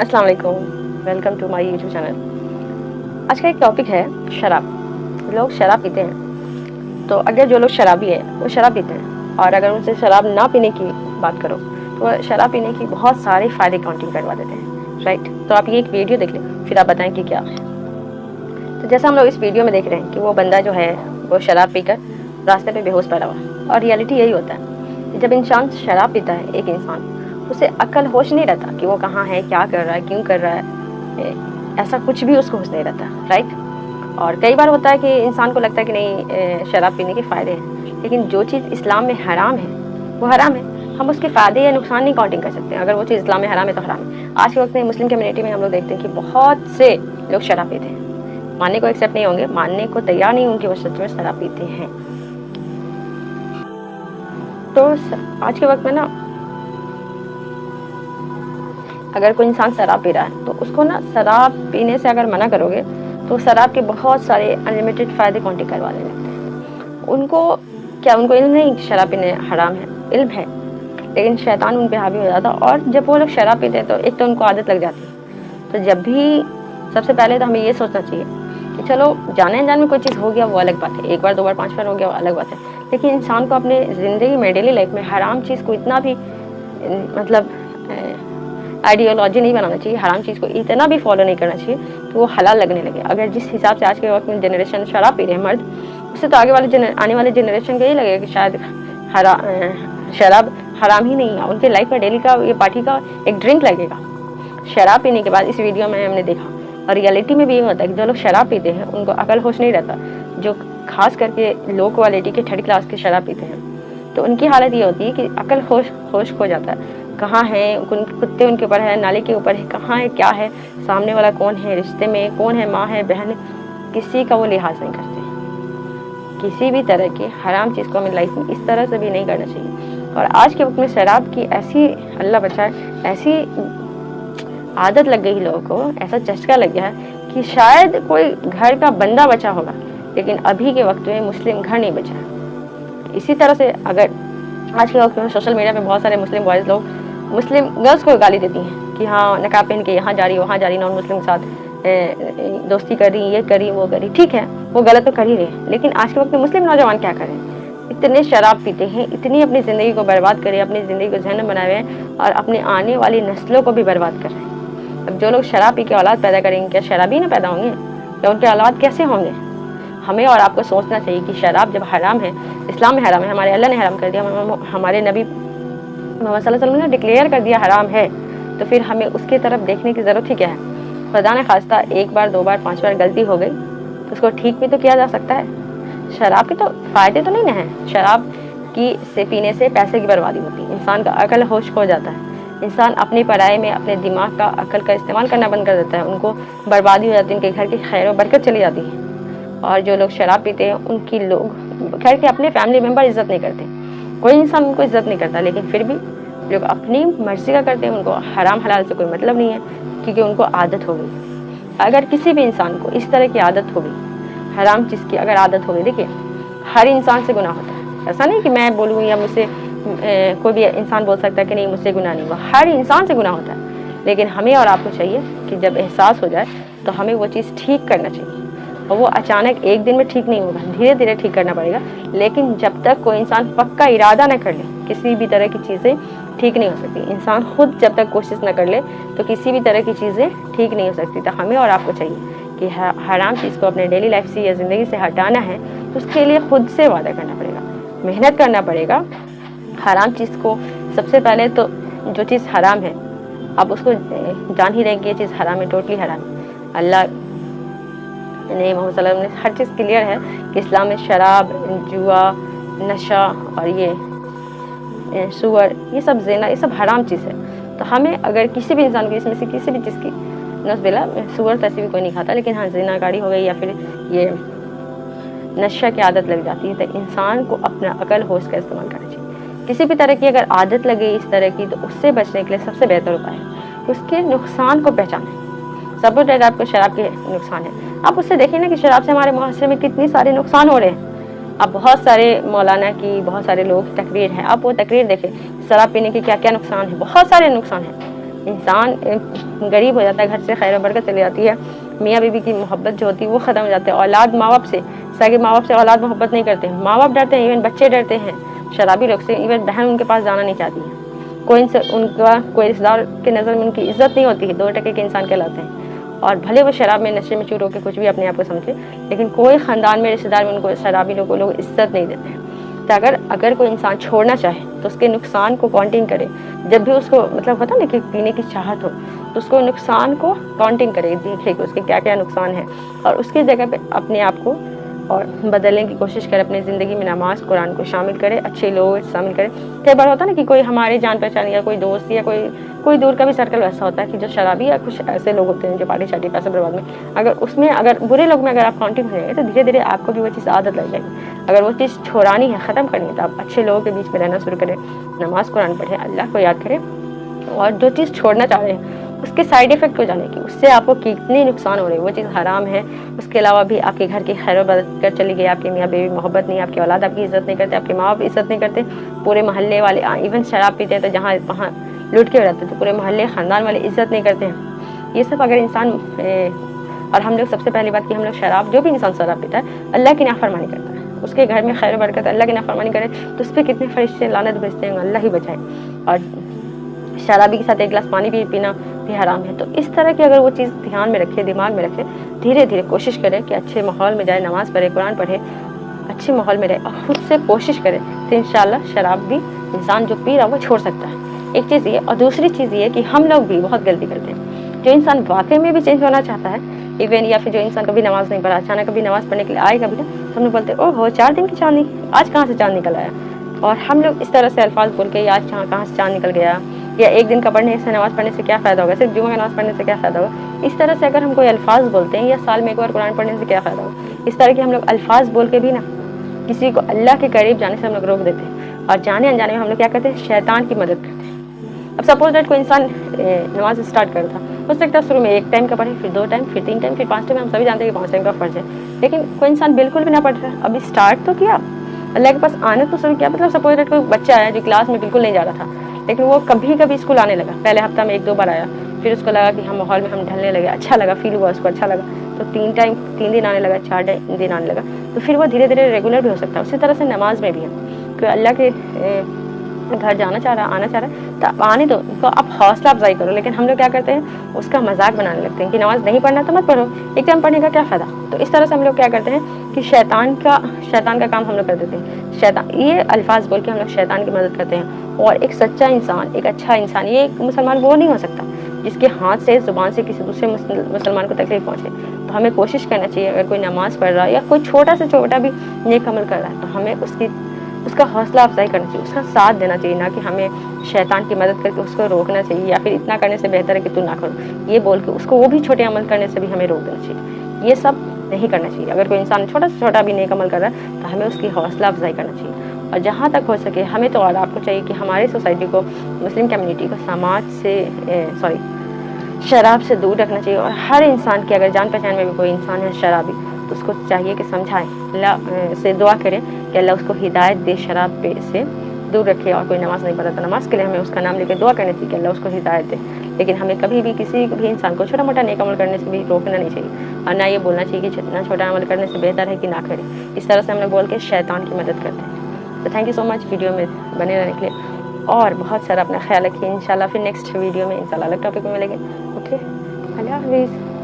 अस्सलाम वालेकुम, welcome to my YouTube channel. आज का एक टॉपिक है शराब। लोग शराब पीते हैं, तो अगर जो लोग शराबी है वो शराब पीते हैं और अगर उनसे शराब ना पीने की बात करो तो वह शराब पीने की बहुत सारे फ़ायदे काउंटिंग करवा देते हैं, राइट। तो आप ये एक वीडियो देख लें, फिर आप बताएं कि क्या है। तो जैसा हम लोग इस वीडियो में देख रहे हैं कि वो बंदा जो है वो शराब पीकर रास्ते पे बेहोश पड़ा हुआ, और रियलिटी यही होता है कि जब इंसान शराब पीता है, एक इंसान, उसे अक्ल होश नहीं रहता कि वो कहाँ है, क्या कर रहा है, क्यों कर रहा है, ऐसा कुछ भी उसको होश नहीं रहता, राइट। और कई बार होता है कि इंसान को लगता है कि नहीं शराब पीने के फ़ायदे हैं, लेकिन जो चीज़ इस्लाम में हराम है वो हराम है। हम उसके फ़ायदे या नुकसान नहीं काउंटिंग कर सकते। अगर वो चीज़ इस्लाम में हराम है तो हराम है। आज के वक्त में मुस्लिम कम्युनिटी में हम लोग देखते हैं कि बहुत से लोग शराब पीते हैं, मानने को एक्सेप्ट नहीं होंगे, मानने को तैयार नहीं होंगे वो सच में शराब पीते हैं। तो आज के वक्त में ना अगर कोई इंसान शराब पी रहा है तो उसको ना शराब पीने से अगर मना करोगे तो शराब के बहुत सारे अनलिमिटेड फ़ायदे काउंटिंग करवाने लगते हैं। उनको इल्म नहीं शराब पीने हराम है, इल्म है, लेकिन शैतान उन पे हावी हो जाता। और जब वो लोग शराब पीते हैं तो एक तो उनको आदत लग जाती है। तो जब भी सबसे पहले तो हमें ये सोचना चाहिए कि चलो जाने अनजान में कोई चीज़ हो गया वो अलग बात है, एक बार दो बार पांच बार हो गया वो अलग बात है, लेकिन इंसान को अपने ज़िंदगी में डेली लाइफ में हराम चीज़ को इतना भी मतलब आइडियोलॉजी नहीं बनाना चाहिए, हराम चीज़ को इतना भी फॉलो नहीं करना चाहिए कि वो हलाल लगने लगे। अगर जिस हिसाब से आज के वक्त में जनरेशन शराब पी रहे हैं मर्द, उससे तो आगे वाले आने वाले जनरेशन को यही लगेगा कि शायद शराब हराम ही नहीं है, उनके लाइफ में डेली का ये पार्टी का एक ड्रिंक लगेगा शराब पीने के बाद। इस वीडियो में हमने देखा, और रियलिटी में भी ये होता है कि जो लोग शराब पीते हैं उनको अकल होश नहीं रहता। जो खास करके लो क्वालिटी के थर्ड क्लास के शराब पीते हैं तो उनकी हालत ये होती है कि अकल होश खो जाता है। कहाँ है, कुत्ते उनके ऊपर है, नाले के ऊपर है, कहाँ है, क्या है, सामने वाला कौन है, रिश्ते में कौन है, माँ है, बहन है, किसी का वो लिहाज नहीं करते। किसी भी तरह की हराम चीज़ को हमें लाइफ में इस तरह से भी नहीं करना चाहिए। और आज के वक्त में शराब की ऐसी, अल्लाह बचाए, ऐसी आदत लग गई लोगों को, ऐसा चस्का लग गया है कि शायद कोई घर का बंदा बचा होगा, लेकिन अभी के वक्त में मुस्लिम घर नहीं बचा। इसी तरह से अगर आज के वक्त में सोशल मीडिया पे बहुत सारे मुस्लिम बॉयज़ लोग मुस्लिम गर्ल्स को गाली देती हैं कि हाँ नकाब पहन के यहाँ जा रही, वहाँ जा रही, नॉन मुस्लिम के साथ दोस्ती कर रही, ये करी वो करी। ठीक है, वो गलत तो कर ही रहे हैं, लेकिन आज के वक्त में मुस्लिम नौजवान क्या करें, इतने शराब पीते हैं, इतनी अपनी ज़िंदगी को बर्बाद करें, अपनी ज़िंदगी को जहन्नम बनाए हुए हैं और अपने आने वाली नस्लों को भी बर्बाद कर रहे हैं। अब जो लोग शराब पी के औलाद पैदा करेंगे, क्या शराबी ना पैदा होंगे, या उनके औलाद कैसे होंगे? हमें और आपको सोचना चाहिए कि शराब जब हराम है, इस्लाम में हराम है, हमारे अल्लाह ने हराम कर दिया, हमारे नबी मोहम्मद सल्लल्लाहु अलैहि वसल्लम ने डिक्लेयर कर दिया हराम है, तो फिर हमें उसकी तरफ देखने की ज़रूरत ही क्या है। खुदा न खास्ता एक बार दो बार पांच बार गलती हो गई तो उसको ठीक भी तो किया जा सकता है। शराब के तो फ़ायदे तो नहीं ना हैं। शराब की से पीने से पैसे की बर्बादी होती है, इंसान का अकल होश खो जाता है, इंसान अपनी पढ़ाई में अपने दिमाग का अकल का इस्तेमाल करना बंद कर देता है, उनको बर्बादी हो जाती है, उनके घर की खैर व बरकत चली जाती है। और जो लोग शराब पीते हैं उनकी लोग घर के अपने फैमिली मेम्बर इज़्ज़त नहीं करते, कोई इंसान उनको इज़्ज़त नहीं करता, लेकिन फिर भी लोग अपनी मर्ज़ी का करते हैं। उनको हराम हलाल से कोई मतलब नहीं है, क्योंकि उनको आदत हो गई। अगर किसी भी इंसान को इस तरह की आदत हो गई, हराम चीज़ की अगर आदत हो गई, देखिए हर इंसान से गुनाह होता है। ऐसा नहीं कि मैं बोलूँ या मुझसे कोई भी इंसान बोल सकता है कि नहीं मुझसे गुनाह नहीं हुआ, हर इंसान से गुनाह होता है। लेकिन हमें और आपको चाहिए कि जब एहसास हो जाए तो हमें वो चीज़ ठीक करना चाहिए, और वो अचानक एक दिन में ठीक नहीं होगा, धीरे धीरे ठीक करना पड़ेगा। लेकिन जब तक कोई इंसान पक्का इरादा न कर ले, किसी भी तरह की चीज़ें ठीक नहीं हो सकती। इंसान खुद जब तक कोशिश न कर ले तो किसी भी तरह की चीज़ें ठीक नहीं हो सकती। तो हमें और आपको चाहिए कि हराम चीज़ को अपने डेली लाइफ से या ज़िंदगी से हटाना है तो उसके लिए खुद से वादा करना पड़ेगा, मेहनत करना पड़ेगा। हराम चीज़ को सबसे पहले तो, जो चीज़ हराम है आप उसको जान ही रहे कि ये चीज़ हराम है, टोटली हराम है। अल्लाह ने मोहम्मद सल्लल्लाहु अलैहि वसल्लम ने हर चीज़ क्लियर है कि इस्लाम में शराब, जुआ, नशा और ये सुअर, ये सब ज़िना, ये सब हराम चीज़ है। तो हमें अगर किसी भी इंसान को इसमें से किसी भी चीज़ की नौज़ुबिल्लाह, सुअर तो ऐसे भी कोई नहीं खाता, लेकिन हाँ ज़िनाकारी हो गई या फिर ये नशा की आदत लग जाती है, तो इंसान को अपना अकल होश का इस्तेमाल करना चाहिए। किसी भी तरह की अगर आदत लगे इस तरह की तो उससे बचने के लिए सबसे बेहतर उपाय है उसके नुकसान को पहचानें। सपोज दैट आपको शराब के नुकसान है, आप उससे देखिए ना कि शराब से हमारे मुआशरे में कितनी सारे नुकसान हो रहे हैं। अब बहुत सारे मौलाना की, बहुत सारे लोग तकरीर है, आप वो तकरीर देखें शराब पीने के क्या क्या नुकसान है, बहुत सारे नुकसान हैं। इंसान गरीब हो जाता है, घर से खैर बरकत चली जाती है, मियाँ बीवी की मोहब्बत जो होती है वो ख़त्म हो जाती है। औलाद माँ बाप से, सगे माँ बाप से औलाद मोहब्बत नहीं करते, माँ बाप डरते हैं, इवन बच्चे डरते हैं शराबी लोग से, इवन बहन उनके पास जाना नहीं चाहती है, कोई उनका कोई रिश्तेदार के नज़र में उनकी इज्जत नहीं होती है, 2 टके के इंसान कहलाते हैं। और भले वो शराब में नशे में चूर होकर कुछ भी अपने आप को समझे, लेकिन कोई ख़ानदान में रिश्तेदार में उनको शराबी लोगों लोग इज्जत नहीं देते। तो अगर कोई इंसान छोड़ना चाहे तो उसके नुकसान को काउंटिंग करे, जब भी उसको मतलब होता ना कि पीने की चाहत हो तो उसको नुकसान को काउंटिंग करे, देखे कि उसके क्या क्या नुकसान है, और उसकी जगह पे अपने आप को और बदलने की कोशिश करे, अपनी ज़िंदगी में नमाज कुरान को शामिल करे, अच्छे लोग शामिल करे। कई बार होता है ना कि कोई हमारे जान पहचान या कोई दोस्त या कोई दूर का भी सर्कल वैसा होता है कि जो शराबी या कुछ ऐसे लोग होते हैं जो पार्टी शार्टी पैसे बर्बाद में, अगर बुरे लोग में अगर आप काउंटिंग हो जाएंगे तो धीरे धीरे आपको भी वो चीज़ आदत लग जाएगी। अगर वो चीज़ छोड़ानी है, ख़त्म करनी है, तो आप अच्छे लोगों के बीच में रहना शुरू करें, नमाज कुरान पढ़ें, अल्लाह को याद करें, और जो चीज़ छोड़ना चाह रहे हैं उसके साइड इफ़ेक्ट को जाने की, उससे आपको कितने नुकसान हो रहे हैं, वो चीज़ हराम है। उसके अलावा भी आपके घर की खैर बरकत चली गई, आपके मियाँ बीवी मोहब्बत नहीं, आपकी औलाद आपकी इज़्ज़त नहीं करते, आपके माँ बाप इज़्ज़त नहीं करते, पूरे मोहल्ले वाले इवन शराब पीते हैं तो जहाँ वहाँ लुट के रहते तो पूरे मोहल्ले ख़ानदान वाले इज़्ज़त नहीं करते हैं। ये सब अगर इंसान और हम लोग सबसे पहली बात कि हम लोग शराब, जो भी इंसान शराब पीता है अल्लाह की नाफरमानी करता है, उसके घर में खैर बरकत अल्लाह की नाफरमानी करे तो उस पर कितने फरिश्ते लानत भेजते हैं, अल्लाह ही बचाए। और शराबी के साथ 1 गिलास पानी भी पीना भी हराम है। तो इस तरह की अगर वो चीज़ ध्यान में रखे, दिमाग में रखे, धीरे धीरे कोशिश करे कि अच्छे माहौल में जाए, नमाज़ पढ़े, कुरान पढ़े, अच्छे माहौल में रहे और खुद से कोशिश करे तो इंशाल्लाह शराब भी इंसान जो पी रहा वो छोड़ सकता है। एक चीज़ ये, और दूसरी चीज़ ये कि हम लोग भी बहुत गलती करते हैं। जो इंसान वाकई में भी चेंज होना चाहता है, इवन या फिर जो इंसान कभी नमाज़ नहीं पढ़ा, अचानक कभी नमाज़ पढ़ने के लिए आएगा भी ना, तो हम लोग बोलते हैं ओहो 4 दिन की चांदनी, आज कहाँ से चाँद निकल आया। और हम लोग इस तरह से अल्फाज बोल के आज कहाँ से चाँद निकल गया, या एक दिन का पढ़ने से, नमाज़ पढ़ने से क्या फ़ायदा होगा, सिर्फ जुमा का नमाज़ पढ़ने से क्या फ़ायदा होगा। इस तरह से अगर हम कोई अल्फाज बोलते हैं, या साल में 1 बार कुरान पढ़ने से क्या फ़ायदा होगा, इस तरह के हम लोग अल्फाज बोल के भी ना किसी को अल्लाह के करीब जाने से हम लोग रोक देते हैं, और जाने अनजाने में हम लोग क्या करते हैं, शैतान की मदद करते हैं। अब सपोज दैट कोई इंसान नमाज स्टार्ट करता, हो सकता है शुरू में 1 टाइम का पढ़े, फिर 2 टाइम, फिर 3 टाइम, फिर 5 टाइम। हम सभी जानते हैं कि 5 टाइम का फ़र्ज़ है, लेकिन कोई इंसान बिल्कुल भी ना पढ़ रहा है, अभी स्टार्ट तो किया, अल्लाह के पास आने तो शुरू किया। मतलब सपोज दैट कोई बच्चा आया जो क्लास में बिल्कुल नहीं जा रहा था, लेकिन वो कभी कभी स्कूल आने लगा, पहले हफ्ता में 1-2 बार आया, फिर उसको लगा कि हम माहौल में हम ढलने लगे, अच्छा लगा, फील हुआ उसको, अच्छा लगा, तो 3 दिन आने लगा, 4 दिन आने लगा, तो फिर वो धीरे धीरे रेगुलर भी हो सकता है। उसी तरह से नमाज में भी है, कोई अल्लाह के घर जाना चाह रहा है, आना चाह रहा है, तो आने दो, तो आप हौसला अफजाई करो। लेकिन हम लोग क्या करते हैं, उसका मजाक बनाने लगते हैं कि नमाज नहीं पढ़ना तो मत पढ़ो, एक टाइम पढ़ने का क्या फ़ायदा। तो इस तरह से हम लोग क्या करते हैं कि शैतान का काम हम लोग कर देते हैं। शैतान, ये अल्फाज बोल के हम लोग शैतान की मदद करते हैं। और एक सच्चा इंसान, एक अच्छा इंसान, ये एक मुसलमान वो नहीं हो सकता जिसके हाथ से, ज़ुबान से किसी दूसरे मुसलमान को तकलीफ पहुँचे। तो हमें कोशिश करना चाहिए, अगर कोई नमाज़ पढ़ रहा है या कोई छोटा से छोटा भी नेक अमल कर रहा है, तो हमें उसका हौसला अफजाई करना चाहिए, उसका साथ देना चाहिए, ना कि हमें शैतान की मदद करके उसको रोकना चाहिए, या फिर इतना करने से बेहतर है कि तू ना करो, ये बोल के उसको वो भी छोटे अमल करने से भी हमें रोक देना चाहिए। ये सब नहीं करना चाहिए। अगर कोई इंसान छोटा से छोटा भी नेक अमल कर रहा है तो हमें उसकी हौसला अफजाई करना चाहिए। और जहाँ तक हो सके हमें तो, और आपको चाहिए कि हमारी सोसाइटी को, मुस्लिम कम्युनिटी को समाज से शराब से दूर रखना चाहिए। और हर इंसान की, अगर जान पहचान में भी कोई इंसान है शराबी, तो उसको चाहिए कि समझाएं, अल्लाह से दुआ करें कि अल्लाह उसको हिदायत दे, शराब पे से दूर रखे। और कोई नमाज़ नहीं पढ़ा तो नमाज के लिए हमें उसका नाम लेकर दुआ करनी चाहिए कि अल्लाह उसको हिदायत दे। लेकिन हमें कभी भी किसी भी इंसान को छोटा मोटा नेक अमल करने से भी रोकना नहीं चाहिए, और ना ये बोलना चाहिए कि जितना छोटा अमल करने से बेहतर है कि ना करें। इस तरह से हम लोग बोल के शैतान की मदद करते हैं। तो thank you so much video में बने रहने के लिए, और बहुत सारा अपना ख्याल रखिए। इंशाल्लाह फिर नेक्स्ट वीडियो में इंशाल्लाह अलग टॉपिक में मिलेंगे। ओके, अल्लाह हाफिज़।